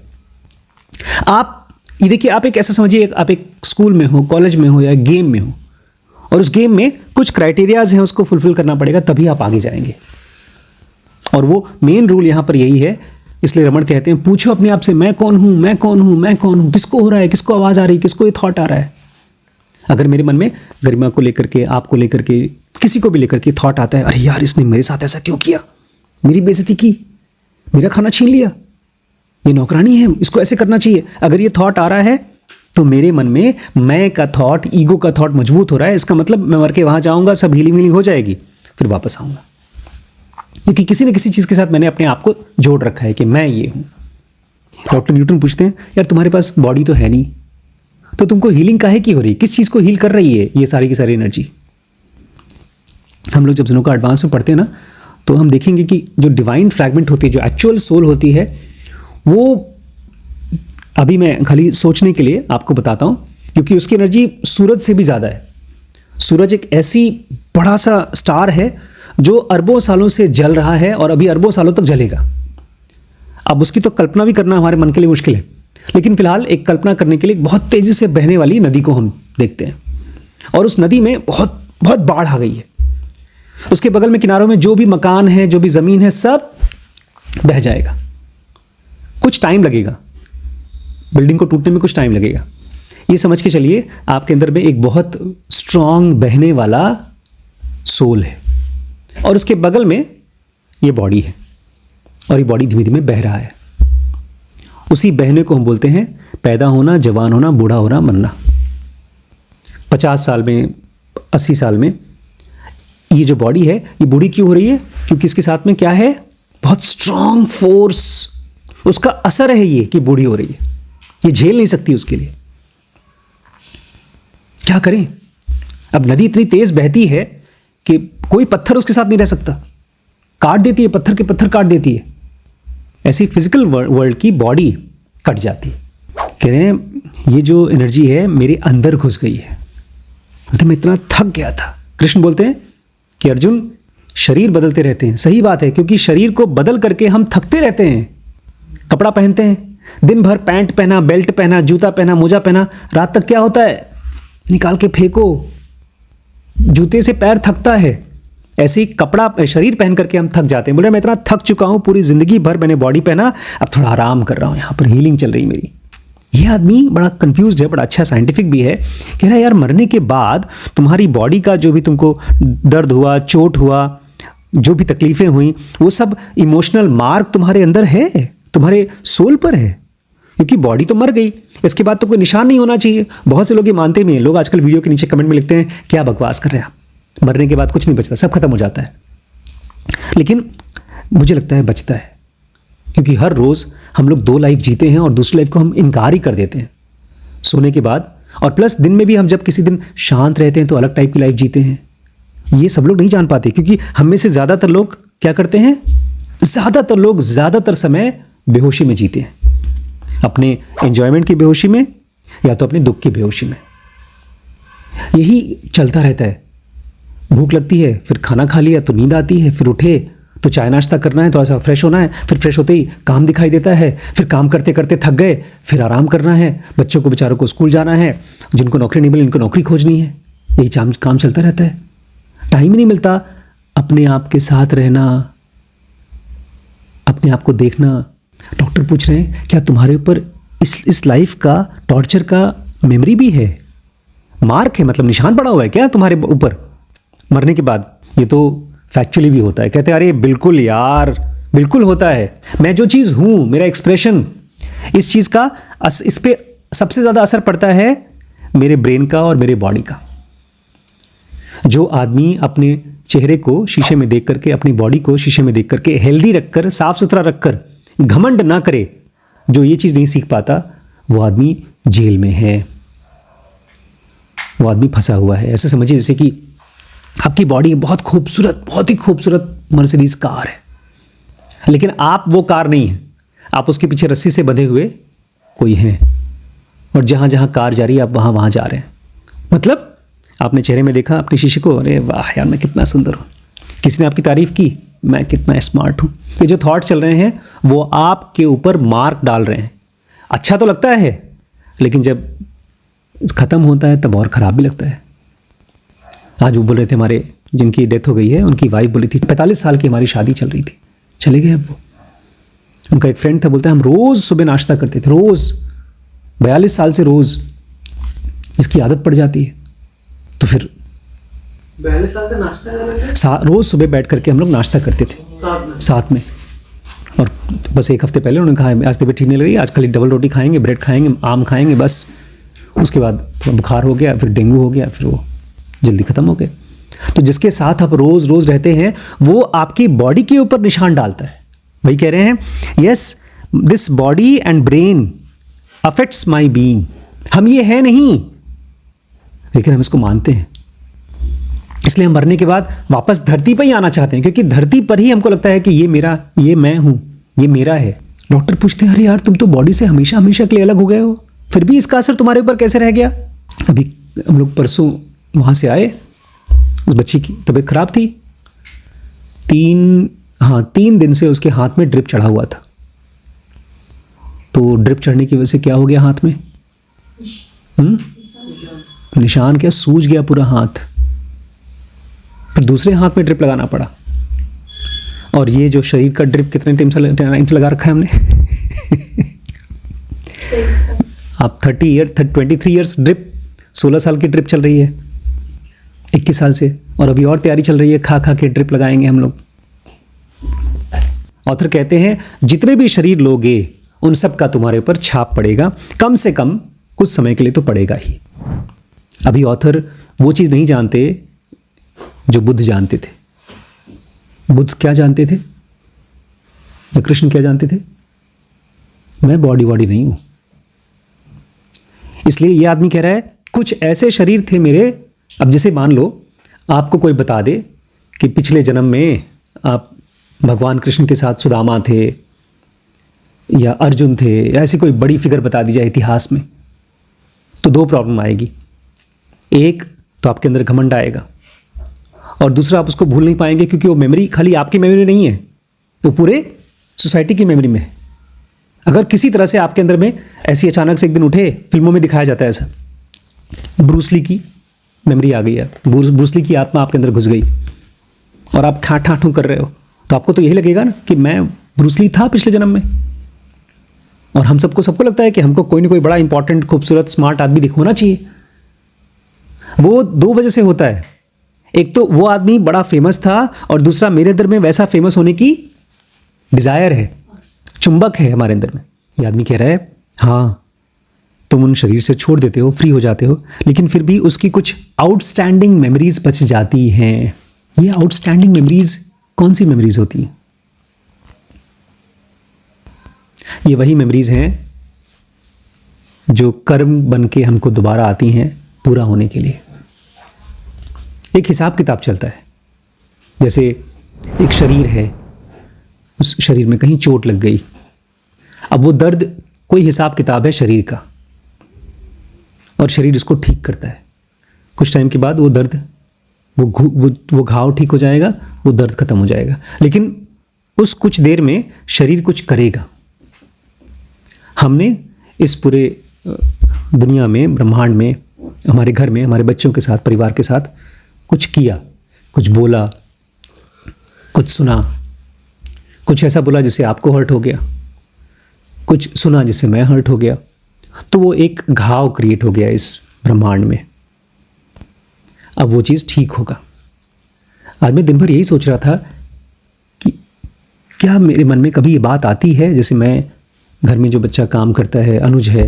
आप ये देखिए, आप एक ऐसा समझिए, आप एक स्कूल में हो, कॉलेज में हो, या गेम में हो, और उस गेम में कुछ क्राइटेरियाज हैं, उसको फुलफिल करना पड़ेगा, तभी आप आगे जाएंगे। और वो मेन रूल यहाँ पर यही है, इसलिए रमण कहते हैं पूछो अपने आप से, मैं कौन हूँ, मैं कौन हूँ, मैं कौन हूँ, किसको हो रहा है, किसको आवाज़ आ रही है, किसको ये थॉट आ रहा है। अगर मेरे मन में गरिमा को लेकर के, आपको लेकर के, किसी को भी लेकर के थॉट आता है, अरे यार इसने मेरे साथ ऐसा क्यों किया, मेरी बेइज्जती की, मेरा खाना छीन लिया, ये नौकरानी है, इसको ऐसे करना चाहिए, अगर ये थॉट आ रहा है तो मेरे मन में मैं का थॉट, ईगो का थॉट मजबूत हो रहा है, इसका मतलब मैं मर के वहाँ जाऊँगा, सब हीलिंग हो जाएगी, फिर वापस आऊँगा, क्योंकि किसी न किसी चीज़ के साथ मैंने अपने आप को जोड़ रखा है कि मैं ये हूँ। डॉक्टर न्यूटन पूछते हैं यार तुम्हारे पास बॉडी तो है नहीं, तो तुमको हीलिंग काहे की हो रही है, किस चीज़ को हील कर रही है ये सारी की सारी एनर्जी। हम लोग जब जनों का एडवांस में पढ़ते हैं ना, तो हम देखेंगे कि जो डिवाइन फ्रैगमेंट होती है, जो एक्चुअल सोल होती है, वो अभी मैं खाली सोचने के लिए आपको बताता हूँ, क्योंकि उसकी एनर्जी सूरज से भी ज़्यादा है। सूरज एक ऐसी बड़ा सा स्टार है जो अरबों सालों से जल रहा है और अभी अरबों सालों तक जलेगा। अब उसकी तो कल्पना भी करना हमारे मन के लिए मुश्किल है, लेकिन फिलहाल एक कल्पना करने के लिए बहुत तेज़ी से बहने वाली नदी को हम देखते हैं, और उस नदी में बहुत बहुत बाढ़ आ गई है। उसके बगल में किनारों में जो भी मकान है, जो भी ज़मीन है, सब बह जाएगा। कुछ टाइम लगेगा, बिल्डिंग को टूटने में कुछ टाइम लगेगा। ये समझ के चलिए आपके अंदर में एक बहुत स्ट्रॉन्ग बहने वाला सोल है, और उसके बगल में ये बॉडी है, और ये बॉडी धीमे धीमे बह रहा है। उसी बहने को हम बोलते हैं पैदा होना, जवान होना, बूढ़ा होना, मरना। 50 साल में, 80 साल में ये जो बॉडी है ये बूढ़ी क्यों हो रही है? क्योंकि इसके साथ में क्या है? बहुत स्ट्रांग फोर्स, उसका असर है ये कि बूढ़ी हो रही है, ये झेल नहीं सकती। उसके लिए क्या करें? अब नदी इतनी तेज बहती है कि कोई पत्थर उसके साथ नहीं रह सकता, काट देती है, पत्थर के पत्थर काट देती है। ऐसी फिजिकल वर्ल्ड की बॉडी कट जाती है। कह रहे हैं ये जो एनर्जी है मेरे अंदर घुस गई है, मतलब मैं इतना थक गया था। कृष्ण बोलते हैं कि अर्जुन शरीर बदलते रहते हैं। सही बात है, क्योंकि शरीर को बदल करके हम थकते रहते हैं। कपड़ा पहनते हैं, दिन भर पैंट पहना, बेल्ट पहना, जूता पहना, मोजा पहना, रात तक क्या होता है? निकाल के फेंको, जूते से पैर थकता है। ऐसे ही कपड़ा शरीर पहन करके हम थक जाते हैं। बोले मैं इतना थक चुका हूं, पूरी जिंदगी भर मैंने बॉडी पहना, अब थोड़ा आराम कर रहा हूं, यहां पर हीलिंग चल रही मेरी। ये आदमी बड़ा कंफ्यूज्ड है, बड़ा अच्छा साइंटिफिक भी है। कह रहा है यार मरने के बाद तुम्हारी बॉडी का जो भी तुमको दर्द हुआ, चोट हुआ, जो भी तकलीफें हुई, वो सब इमोशनल मार्क तुम्हारे अंदर है, तुम्हारे सोल पर है, क्योंकि बॉडी तो मर गई, इसके बाद तो कोई निशान नहीं होना चाहिए। बहुत से लोग ये मानते भी हैं। लोग आजकल वीडियो के नीचे कमेंट में लिखते हैं क्या बकवास कर रहे हैं आप, मरने के बाद कुछ नहीं बचता, सब खत्म हो जाता है। लेकिन मुझे लगता है बचता है, क्योंकि हर रोज़ हम लोग 2 लाइफ जीते हैं और दूसरी लाइफ को हम इनकार ही कर देते हैं सोने के बाद। और प्लस दिन में भी हम जब किसी दिन शांत रहते हैं तो अलग टाइप की लाइफ जीते हैं। ये सब लोग नहीं जान पाते, क्योंकि हम में से ज़्यादातर लोग क्या करते हैं? ज़्यादातर लोग ज़्यादातर समय बेहोशी में जीते हैं, अपने एंजॉयमेंट की बेहोशी में या तो अपने दुख की बेहोशी में। यही चलता रहता है। भूख लगती है, फिर खाना खा लिया तो नींद आती है, फिर उठे तो चाय नाश्ता करना है, थोड़ा सा फ्रेश होना है, फिर फ्रेश होते ही काम दिखाई देता है, फिर काम करते करते थक गए, फिर आराम करना है, बच्चों को बेचारों को स्कूल जाना है, जिनको नौकरी नहीं मिली इनको नौकरी खोजनी है। यही काम चलता रहता है। टाइम ही नहीं मिलता अपने आप के साथ रहना, अपने आप को देखना। डॉक्टर पूछ रहे हैं क्या तुम्हारे ऊपर इस लाइफ का टॉर्चर का मेमोरी भी है, मार्क है, मतलब निशान पड़ा हुआ है क्या तुम्हारे ऊपर मरने के बाद? ये तो फैक्चुअली भी होता है। कहते हैं अरे बिल्कुल यार, बिल्कुल होता है। मैं जो चीज़ हूँ, मेरा एक्सप्रेशन, इस चीज़ का इस पे सबसे ज़्यादा असर पड़ता है मेरे ब्रेन का और मेरे बॉडी का। जो आदमी अपने चेहरे को शीशे में देख करके, अपनी बॉडी को शीशे में देख करके हेल्दी रखकर, साफ सुथरा रखकर, घमंड ना करे, जो ये चीज़ नहीं सीख पाता, वो आदमी जेल में है, वो आदमी फंसा हुआ है। ऐसे समझिए जैसे कि आपकी बॉडी बहुत खूबसूरत, बहुत ही खूबसूरत मर्सिडीज कार है, लेकिन आप वो कार नहीं हैं, आप उसके पीछे रस्सी से बंधे हुए कोई हैं, और जहाँ जहाँ कार जा रही है आप वहाँ वहाँ जा रहे हैं। मतलब आपने चेहरे में देखा अपने शीशे को, अरे वाह यार मैं कितना सुंदर हूँ, किसी ने आपकी तारीफ़ की, मैं कितना स्मार्ट हूँ। ये जो थॉट चल रहे हैं वो आपके ऊपर मार्क डाल रहे हैं। अच्छा तो लगता है, लेकिन जब ख़त्म होता है तब और ख़राब भी लगता है। आज वो बोल रहे थे, हमारे जिनकी डेथ हो गई है उनकी वाइफ बोली थी 45 साल की हमारी शादी चल रही थी, चले गए अब वो। उनका एक फ्रेंड था, बोलता है हम रोज़ सुबह नाश्ता करते थे, रोज़ 42 साल से रोज़, इसकी आदत पड़ जाती है तो फिर 42 साल से नाश्ता कर रहे थे, रोज़ सुबह बैठ करके हम लोग नाश्ता करते थे साथ में। और बस एक हफ्ते पहले उन्होंने कहा आज तबीयत ठीक नहीं लग रही, आज खाली डबल रोटी खाएंगे, ब्रेड खाएंगे, आम खाएंगे बस। उसके बाद थोड़ा बुखार हो गया, फिर डेंगू हो गया, फिर वो जल्दी ख़त्म हो गए। तो जिसके साथ आप रोज़ रोज़ रहते हैं वो आपकी बॉडी के ऊपर निशान डालता है। वही कह रहे हैं, yes this body and brain affects my being. हम ये है नहीं, लेकिन हम इसको मानते हैं, इसलिए हम मरने के बाद वापस धरती पर ही आना चाहते हैं, क्योंकि धरती पर ही हमको लगता है कि ये मेरा, ये मैं हूँ, ये मेरा है। डॉक्टर पूछते हैं अरे यार तुम तो बॉडी से हमेशा हमेशा के लिए अलग हो गए हो, फिर भी इसका असर तुम्हारे ऊपर कैसे रह गया? अभी हम लोग परसों वहाँ से आए, उस बच्ची की तबीयत खराब थी, 3 दिन से उसके हाथ में ड्रिप चढ़ा हुआ था। तो ड्रिप चढ़ने की वजह से क्या हो गया हाथ में? निशान क्या, सूज गया पूरा हाथ। फिर दूसरे हाथ में ड्रिप लगाना पड़ा। और ये जो शरीर का ड्रिप कितने टाइम से लगा रखा है हमने? आप 23 ईयर्स ड्रिप, 16 साल की ड्रिप चल रही है 21 साल से, और अभी और तैयारी चल रही है, खा खा के ड्रिप लगाएंगे हम लोग। ऑथर कहते हैं जितने भी शरीर लोगे उन सब का तुम्हारे ऊपर छाप पड़ेगा, कम से कम कुछ समय के लिए तो पड़ेगा ही। अभी ऑथर वो चीज़ नहीं जानते जो बुद्ध जानते थे। बुद्ध क्या जानते थे या कृष्ण क्या जानते थे? मैं बॉडी नहीं हूं। इसलिए ये आदमी कह रहा है कुछ ऐसे शरीर थे मेरे। अब जैसे मान लो आपको कोई बता दे कि पिछले जन्म में आप भगवान कृष्ण के साथ सुदामा थे या अर्जुन थे, ऐसी कोई बड़ी फिगर बता दी जाए इतिहास में, तो दो प्रॉब्लम आएगी। एक तो आपके अंदर घमंड आएगा, और दूसरा आप उसको भूल नहीं पाएंगे, क्योंकि वो मेमोरी खाली आपकी मेमोरी नहीं है, वो पूरे सोसाइटी की मेमोरी में है। अगर किसी तरह से आपके अंदर में ऐसी अचानक से एक दिन उठे, फिल्मों में दिखाया जाता है ऐसा, ब्रूसली की मेमोरी आ गई है, ब्रूसली की आत्मा आपके अंदर घुस गई और आप ठाठू कर रहे हो, तो आपको तो यही लगेगा ना कि मैं ब्रूसली था पिछले जन्म में। और हम सबको लगता है कि हमको कोई ना कोई बड़ा इंपॉर्टेंट, खूबसूरत, स्मार्ट आदमी होना चाहिए। वो दो वजह से होता है। एक तो वो आदमी बड़ा फेमस था, और दूसरा मेरे अंदर में वैसा फेमस होने की डिजायर है, चुंबक है हमारे अंदर में। ये आदमी कह रहा है हाँ, तुम उन शरीर से छोड़ देते हो, फ्री हो जाते हो, लेकिन फिर भी उसकी कुछ आउटस्टैंडिंग मेमोरीज बच जाती हैं। ये आउटस्टैंडिंग मेमोरीज कौन सी मेमोरीज होती हैं? ये वही मेमोरीज हैं जो कर्म बन के हमको दोबारा आती हैं पूरा होने के लिए। एक हिसाब किताब चलता है। जैसे एक शरीर है, उस शरीर में कहीं चोट लग गई, अब वो दर्द कोई हिसाब किताब है शरीर का, और शरीर इसको ठीक करता है। कुछ टाइम के बाद वो दर्द, वो घाव ठीक हो जाएगा, वो दर्द खत्म हो जाएगा। लेकिन उस कुछ देर में शरीर कुछ करेगा। हमने इस पूरे दुनिया में, ब्रह्मांड में, हमारे घर में, हमारे बच्चों के साथ, परिवार के साथ कुछ किया, कुछ बोला, कुछ सुना, कुछ ऐसा बोला जिससे आपको हर्ट हो गया, कुछ सुना जिससे मैं हर्ट हो गया, तो वो एक घाव क्रिएट हो गया इस ब्रह्मांड में। अब वो चीज़ ठीक होगा। आज मैं दिन भर यही सोच रहा था कि क्या मेरे मन में कभी ये बात आती है, जैसे मैं घर में जो बच्चा काम करता है, अनुज है,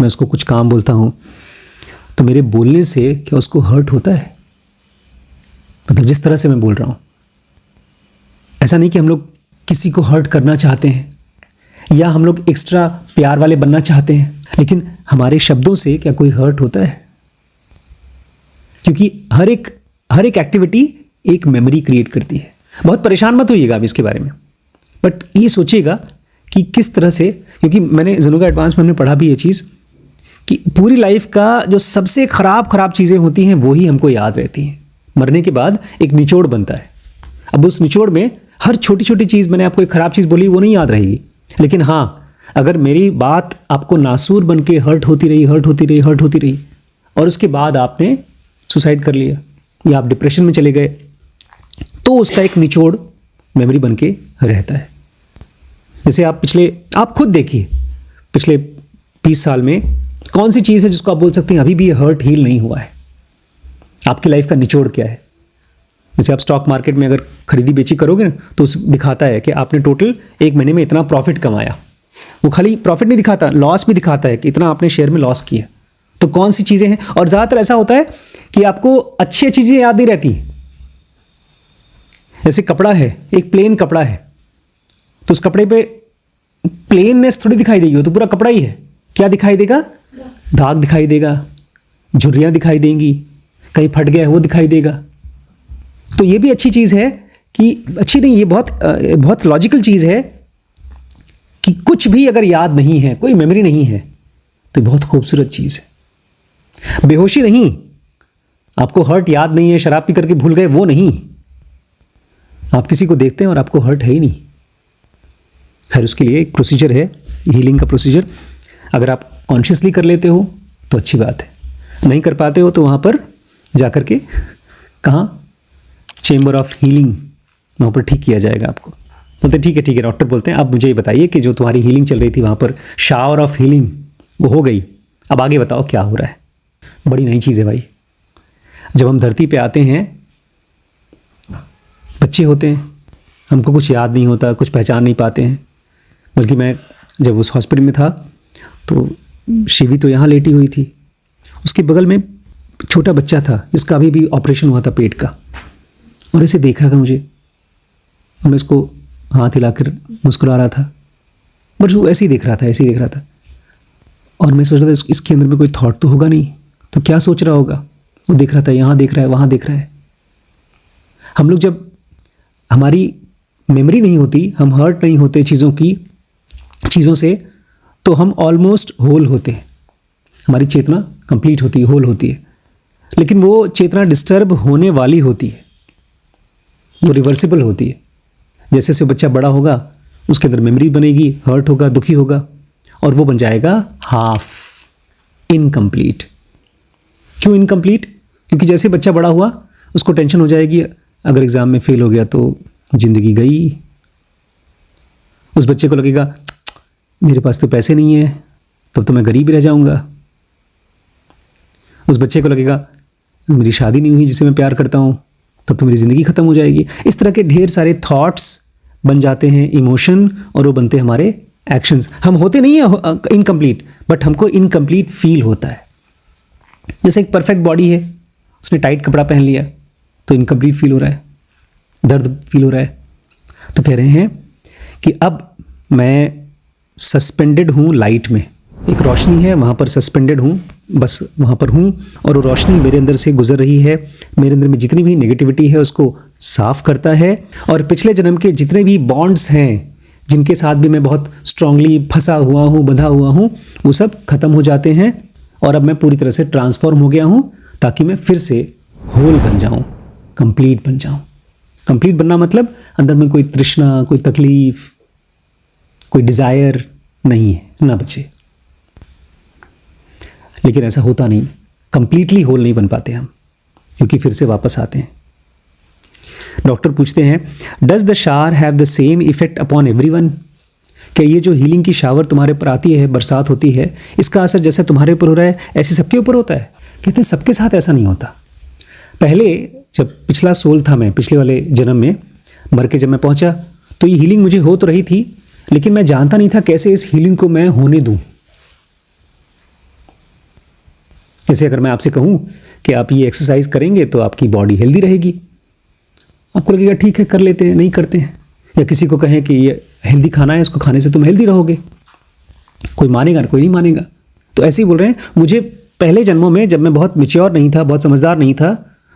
मैं उसको कुछ काम बोलता हूँ, तो मेरे बोलने से क्या उसको हर्ट होता है? मतलब जिस तरह से मैं बोल रहा हूँ, ऐसा नहीं कि हम लोग किसी को हर्ट करना चाहते हैं या हम लोग एक्स्ट्रा प्यार वाले बनना चाहते हैं, लेकिन हमारे शब्दों से क्या कोई हर्ट होता है? क्योंकि हर एक एक्टिविटी एक मेमोरी क्रिएट करती है। बहुत परेशान मत होइएगा आप इसके बारे में, बट ये सोचिएगा कि किस तरह से, क्योंकि मैंने ज़ेनोगा एडवांस में हमने पढ़ा भी ये चीज़ कि पूरी लाइफ का जो सबसे खराब चीज़ें होती हैं वो ही हमको याद रहती हैं। मरने के बाद एक निचोड़ बनता है। अब उस निचोड़ में हर छोटी छोटी चीज़, मैंने आपको एक ख़राब चीज़ बोली, वो नहीं याद रहेगी, लेकिन हाँ, अगर मेरी बात आपको नासूर बन के हर्ट होती रही और उसके बाद आपने सुसाइड कर लिया या आप डिप्रेशन में चले गए, तो उसका एक निचोड़ मेमोरी बन के रहता है। जैसे आप खुद देखिए, पिछले 20 साल में कौन सी चीज़ है जिसको आप बोल सकते हैं अभी भी ये हर्ट हील नहीं हुआ है? आपकी लाइफ का निचोड़ क्या है? जैसे आप स्टॉक मार्केट में अगर खरीदी बेची करोगे ना, तो उस दिखाता है कि आपने टोटल एक महीने में इतना प्रॉफिट कमाया। वो खाली प्रॉफिट नहीं दिखाता, लॉस भी दिखाता है कि इतना आपने शेयर में लॉस किया। तो कौन सी चीज़ें हैं? और ज़्यादातर ऐसा होता है कि आपको अच्छी चीज़ें याद नहीं रहती। जैसे कपड़ा है, एक प्लेन कपड़ा है, तो उस कपड़े पे प्लेननेस थोड़ी दिखाई देगी, वो तो पूरा कपड़ा ही है। क्या दिखाई देगा? दाग दिखाई देगा, झुर्रियाँ दिखाई देंगी, कहीं फट गया है वो दिखाई देगा। तो ये भी अच्छी चीज़ है कि, अच्छी नहीं, ये बहुत लॉजिकल चीज़ है कि कुछ भी अगर याद नहीं है, कोई मेमोरी नहीं है, तो बहुत खूबसूरत चीज़ है। बेहोशी नहीं, आपको हर्ट याद नहीं है, शराब पी करके भूल गए, वो नहीं। आप किसी को देखते हैं और आपको हर्ट है ही नहीं। खैर, उसके लिए एक प्रोसीजर है, हीलिंग का प्रोसीजर। अगर आप कॉन्शियसली कर लेते हो तो अच्छी बात है, नहीं कर पाते हो तो वहाँ पर जा कर के, कहाँ, चेंबर ऑफ हीलिंग, वहाँ पर ठीक किया जाएगा आपको। बोलते ठीक है डॉक्टर बोलते हैं, अब मुझे ये बताइए कि जो तुम्हारी हीलिंग चल रही थी वहाँ पर, शावर ऑफ हीलिंग, वो हो गई, अब आगे बताओ क्या हो रहा है। बड़ी नई चीज़ है भाई। जब हम धरती पे आते हैं, बच्चे होते हैं, हमको कुछ याद नहीं होता, कुछ पहचान नहीं पाते हैं। बल्कि मैं जब उस हॉस्पिटल में था तो शिवी तो यहाँ लेटी हुई थी, उसके बगल में छोटा बच्चा था जिसका अभी भी ऑपरेशन हुआ था पेट का, और ऐसे देख रहा था मुझे, और मैं उसको हाथ हिलाकर मुस्कुरा रहा था, बट वो ऐसे ही देख रहा था, ऐसे ही देख रहा था। और मैं सोच रहा था इसके अंदर में कोई थॉट तो होगा नहीं, तो क्या सोच रहा होगा। वो देख रहा था, यहाँ देख रहा है, वहाँ देख रहा है। हम लोग जब हमारी मेमोरी नहीं होती, हम हर्ट नहीं होते चीज़ों से, तो हम ऑलमोस्ट होल होते हैं, हमारी चेतना कंप्लीट होती है, होल होती है। लेकिन वो चेतना डिस्टर्ब होने वाली होती है, वो रिवर्सिबल होती है। जैसे जैसे बच्चा बड़ा होगा उसके अंदर मेमोरी बनेगी, हर्ट होगा, दुखी होगा, और वो बन जाएगा हाफ, इनकम्प्लीट। क्यों इनकम्प्लीट? क्योंकि जैसे बच्चा बड़ा हुआ उसको टेंशन हो जाएगी, अगर एग्ज़ाम में फेल हो गया तो ज़िंदगी गई। उस बच्चे को लगेगा मेरे पास तो पैसे नहीं है, तब तो मैं गरीब ही रह जाऊंगा। उस बच्चे को लगेगा मेरी शादी नहीं हुई जिसे मैं प्यार करता हूँ, तब तो मेरी ज़िंदगी ख़त्म हो जाएगी। इस तरह के ढेर सारे थॉट्स बन जाते हैं इमोशन, और वो बनते हैं हमारे एक्शंस। हम होते नहीं हैं इनकम्प्लीट, बट हमको इनकम्प्लीट फील होता है। जैसे एक परफेक्ट बॉडी है, उसने टाइट कपड़ा पहन लिया तो इनकम्प्लीट फील हो रहा है, दर्द फील हो रहा है। तो कह रहे हैं कि अब मैं सस्पेंडेड हूँ लाइट में, एक रोशनी है वहाँ पर सस्पेंडेड हूँ, बस वहाँ पर हूँ, और वो रोशनी मेरे अंदर से गुजर रही है, मेरे अंदर में जितनी भी नेगेटिविटी है उसको साफ करता है, और पिछले जन्म के जितने भी बॉन्ड्स हैं जिनके साथ भी मैं बहुत स्ट्रांगली फंसा हुआ हूँ, बंधा हुआ हूँ, वो सब खत्म हो जाते हैं, और अब मैं पूरी तरह से ट्रांसफॉर्म हो गया हूँ, ताकि मैं फिर से होल बन जाऊँ, कंप्लीट बन जाऊँ। कंप्लीट बनना मतलब अंदर में कोई तृष्णा, कोई तकलीफ, कोई डिज़ायर नहीं है, ना बचे। लेकिन ऐसा होता नहीं, कंप्लीटली होल नहीं बन पाते हम, क्योंकि फिर से वापस आते हैं। डॉक्टर पूछते हैं, does the shower have the same effect upon everyone? क्या ये जो हीलिंग की शावर तुम्हारे पर आती है, बरसात होती है, इसका असर जैसे तुम्हारे ऊपर हो रहा है ऐसे सबके ऊपर होता है? कहते हैं सबके साथ ऐसा नहीं होता। पहले जब पिछला सोल था, मैं पिछले वाले जन्म में मर के जब मैं पहुंचा, तो ये हीलिंग मुझे हो तो रही थी, लेकिन मैं जानता नहीं था कैसे इस हीलिंग को मैं होने दूं। जैसे अगर मैं आपसे कहूं कि आप ये एक्सरसाइज करेंगे तो आपकी बॉडी हेल्दी रहेगी, आपको लगेगा ठीक है कर लेते हैं, नहीं करते हैं। या किसी को कहें कि ये हेल्दी खाना है, इसको खाने से तुम हेल्दी रहोगे, कोई मानेगा, कोई नहीं मानेगा। तो ऐसे ही बोल रहे हैं, मुझे पहले जन्मों में जब मैं बहुत मैच्योर नहीं था, बहुत समझदार नहीं था,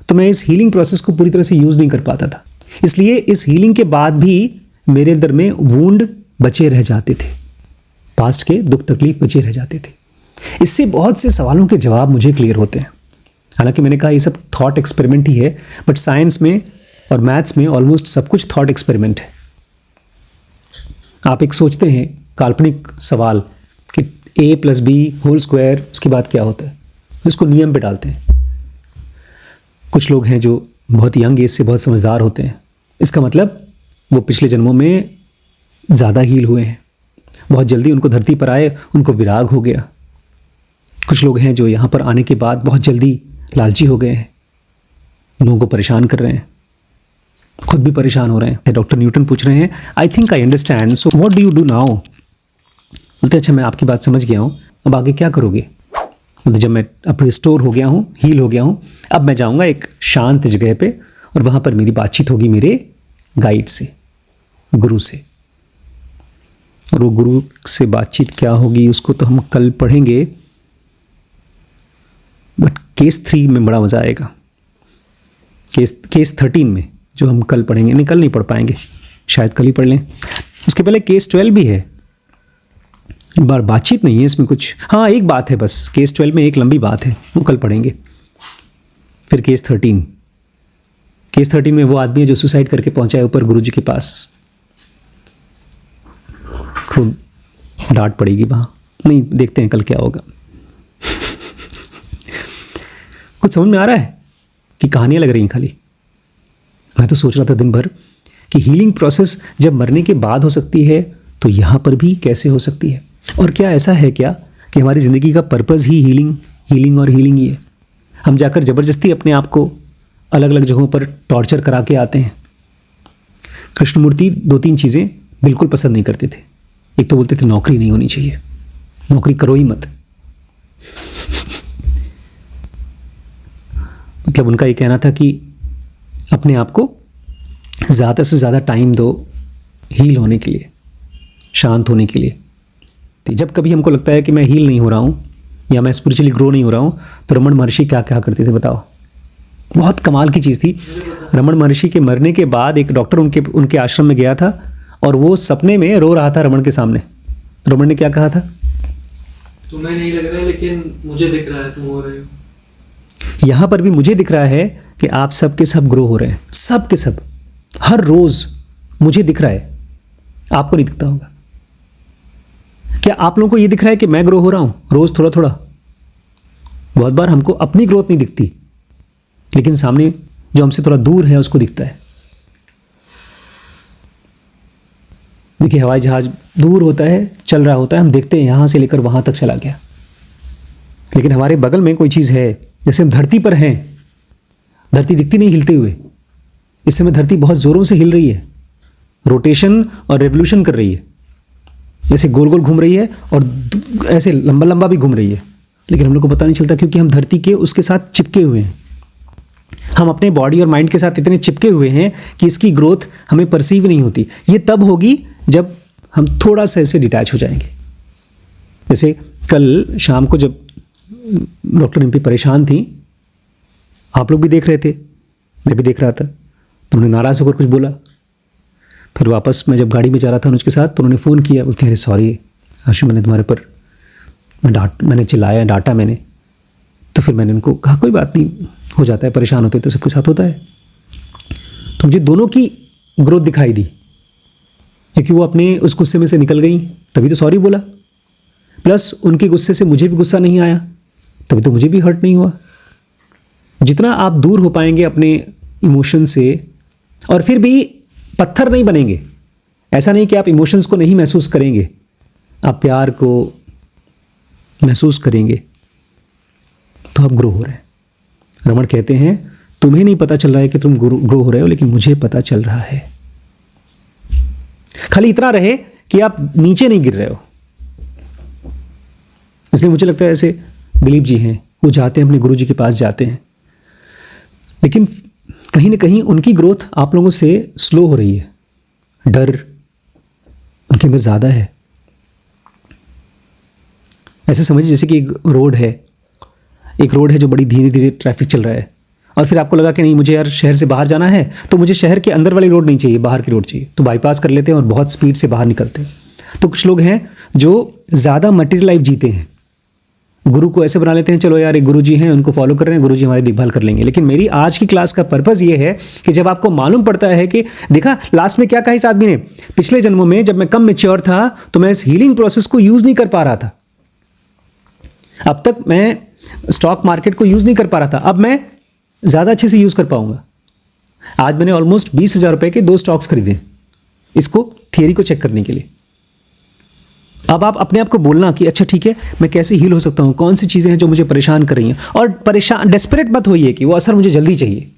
तो मैं इस हीलिंग प्रोसेस को पूरी तरह से यूज़ नहीं कर पाता था। इसलिए इस हीलिंग के बाद भी मेरे अंदर में वूंड बचे रह जाते थे, पास्ट के दुख तकलीफ बचे रह जाते थे। इससे बहुत से सवालों के जवाब मुझे क्लियर होते हैं। हालांकि मैंने कहा ये सब थॉट एक्सपेरिमेंट ही है, बट साइंस में और मैथ्स में ऑलमोस्ट सब कुछ थॉट एक्सपेरिमेंट है। आप एक सोचते हैं काल्पनिक सवाल कि a + b² उसके बाद क्या होता है, इसको नियम पे डालते हैं। कुछ लोग हैं जो बहुत यंग एज से बहुत समझदार होते हैं, इसका मतलब वो पिछले जन्मों में ज़्यादा हील हुए हैं, बहुत जल्दी उनको धरती पर आए, उनको विराग हो गया। कुछ लोग हैं जो यहाँ पर आने के बाद बहुत जल्दी लालची हो गए हैं, लोगों को परेशान कर रहे हैं, खुद भी परेशान हो रहे हैं। डॉक्टर न्यूटन पूछ रहे हैं, I think I understand, so what do you do now? बोलते अच्छा मैं आपकी बात समझ गया हूँ, अब आगे क्या करोगे? बोलते जब मैं अब रिस्टोर हो गया हूँ, हील हो गया हूँ, अब मैं जाऊँगा एक शांत जगह पे, और वहाँ पर मेरी बातचीत होगी मेरे गाइड से, गुरु से। और वो गुरु से बातचीत क्या होगी उसको तो हम कल पढ़ेंगे, बट केस 3 में बड़ा मज़ा आएगा। केस 13 में जो हम कल पढ़ेंगे, नहीं कल नहीं पढ़ पाएंगे, शायद कल ही पढ़ लें। उसके पहले केस 12 भी है, बार बातचीत नहीं है इसमें कुछ। हाँ एक बात है बस, केस 12 में एक लंबी बात है, वो कल पढ़ेंगे। फिर केस 13, केस 13 में वो आदमी है जो सुसाइड करके पहुंचा है ऊपर गुरुजी के पास, खूब डांट पड़ेगी वहाँ, नहीं देखते हैं कल क्या होगा। कुछ समझ में आ रहा है कि कहानियाँ लग रही हैं खाली? मैं तो सोच रहा था दिन भर कि हीलिंग प्रोसेस जब मरने के बाद हो सकती है तो यहाँ पर भी कैसे हो सकती है, और क्या ऐसा है क्या कि हमारी ज़िंदगी का पर्पज़ ही हीलिंग और हीलिंग ही है? हम जाकर ज़बरदस्ती अपने आप को अलग अलग जगहों पर टॉर्चर करा के आते हैं। कृष्णमूर्ति 2-3 चीज़ें बिल्कुल पसंद नहीं करते थे। एक तो बोलते थे नौकरी नहीं होनी चाहिए, नौकरी करो ही मत। मतलब उनका ये कहना था कि अपने आप को ज़्यादा से ज़्यादा टाइम दो हील होने के लिए, शांत होने के लिए। तो जब कभी हमको लगता है कि मैं हील नहीं हो रहा हूँ या मैं स्पिरिचुअली ग्रो नहीं हो रहा हूँ, तो रमन महर्षि क्या क्या करते थे बताओ? बहुत कमाल की चीज़ थी। रमन महर्षि के मरने के बाद एक डॉक्टर उनके आश्रम में गया था और वो सपने में रो रहा था रमन के सामने। रमन ने क्या कहा था? तुम्हें नहीं लग रहा है लेकिन मुझे दिख रहा है तुम हो रहे हो। यहाँ पर भी मुझे दिख रहा है कि आप सब के सब ग्रो हो रहे हैं, सब के सब, हर रोज़ मुझे दिख रहा है, आपको नहीं दिखता होगा। क्या आप लोगों को ये दिख रहा है कि मैं ग्रो हो रहा हूँ रोज़ थोड़ा थोड़ा? बहुत बार हमको अपनी ग्रोथ नहीं दिखती, लेकिन सामने जो हमसे थोड़ा दूर है उसको दिखता है। देखिए हवाई जहाज दूर होता है, चल रहा होता है, हम देखते हैं यहाँ से लेकर वहाँ तक चला गया, लेकिन हमारे बगल में कोई चीज़ है, जैसे हम धरती पर हैं, धरती दिखती नहीं हिलते हुए। इस समय धरती बहुत ज़ोरों से हिल रही है, रोटेशन और रेवोल्यूशन कर रही है, जैसे गोल गोल घूम रही है और ऐसे लंबा लंबा भी घूम रही है, लेकिन हम लोग को पता नहीं चलता क्योंकि हम धरती के उसके साथ चिपके हुए हैं। हम अपने बॉडी और माइंड के साथ इतने चिपके हुए हैं कि इसकी ग्रोथ हमें परसीव नहीं होती। ये तब होगी जब हम थोड़ा सा ऐसे डिटैच हो जाएंगे। जैसे कल शाम को जब डॉक्टर रिम्पी परेशान थी, आप लोग भी देख रहे थे, मैं भी देख रहा था, तो उन्होंने नाराज़ होकर कुछ बोला। फिर वापस मैं जब गाड़ी में जा रहा था अनुज के साथ, तो उन्होंने फ़ोन किया, बोलते अरे सॉरी आशु, मैंने तुम्हारे पर मैंने चिल्लाया, डांटा मैंने। तो फिर मैंने उनको कहा कोई बात नहीं, हो जाता है, परेशान होते तो सबके साथ होता है। तो मुझे दोनों की ग्रोथ दिखाई दी, क्योंकि वो अपने उस गुस्से में से निकल गई, तभी तो सॉरी बोला, प्लस उनके गुस्से से मुझे भी गुस्सा नहीं आया, तभी तो मुझे भी हर्ट नहीं हुआ। जितना आप दूर हो पाएंगे अपने इमोशन से, और फिर भी पत्थर नहीं बनेंगे, ऐसा नहीं कि आप इमोशंस को नहीं महसूस करेंगे, आप प्यार को महसूस करेंगे, तो आप ग्रो हो रहे हैं। रमन कहते हैं तुम्हें नहीं पता चल रहा है कि तुम ग्रो हो रहे हो, लेकिन मुझे पता चल रहा है। खाली इतना रहे कि आप नीचे नहीं गिर रहे हो। इसलिए मुझे लगता है ऐसे दिलीप जी हैं, वो जाते हैं अपने गुरु जी के पास जाते हैं, लेकिन कहीं ना कहीं उनकी ग्रोथ आप लोगों से स्लो हो रही है, डर उनके अंदर ज़्यादा है। ऐसे समझिए जैसे कि एक रोड है जो बड़ी धीरे धीरे ट्रैफिक चल रहा है, और फिर आपको लगा कि नहीं मुझे यार शहर से बाहर जाना है, तो मुझे शहर के अंदर वाली रोड नहीं चाहिए, बाहर की रोड चाहिए, तो बाईपास कर लेते हैं और बहुत स्पीड से बाहर निकलते हैं। तो कुछ लोग हैं जो ज़्यादा मटेरियल लाइफ जीते हैं, गुरु को ऐसे बना लेते हैं चलो यार एक गुरु जी हैं, उनको फॉलो कर रहे हैं, गुरु जी हमारी देखभाल कर लेंगे। लेकिन मेरी आज की क्लास का पर्पज़ ये है कि जब आपको मालूम पड़ता है कि देखा लास्ट में क्या कहा इस आदमी ने, पिछले जन्मों में जब मैं कम मैच्योर था तो मैं इस हीलिंग प्रोसेस को यूज़ नहीं कर पा रहा था, अब तक मैं स्टॉक मार्केट को यूज़ नहीं कर पा रहा था, अब मैं ज़्यादा अच्छे से यूज़ कर पाऊंगा। आज मैंने ऑलमोस्ट 20,000 रुपये के 2 स्टॉक्स खरीदे, इसको थियरी को चेक करने के लिए। अब आप अपने आप को बोलना कि अच्छा ठीक है, मैं कैसे हील हो सकता हूँ, कौन सी चीज़ें हैं जो मुझे परेशान कर रही हैं, और परेशान डेस्परेट मत होइए कि वो असर मुझे जल्दी चाहिए।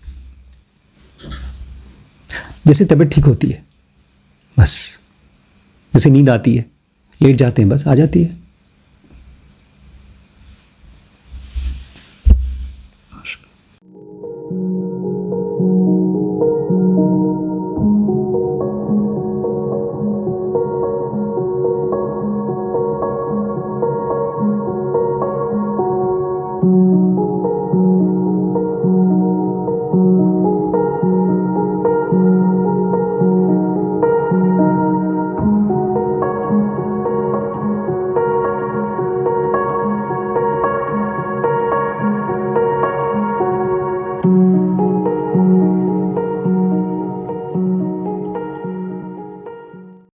जैसे तबीयत ठीक होती है, बस जैसे नींद आती है, लेट जाते हैं, बस आ जाती है।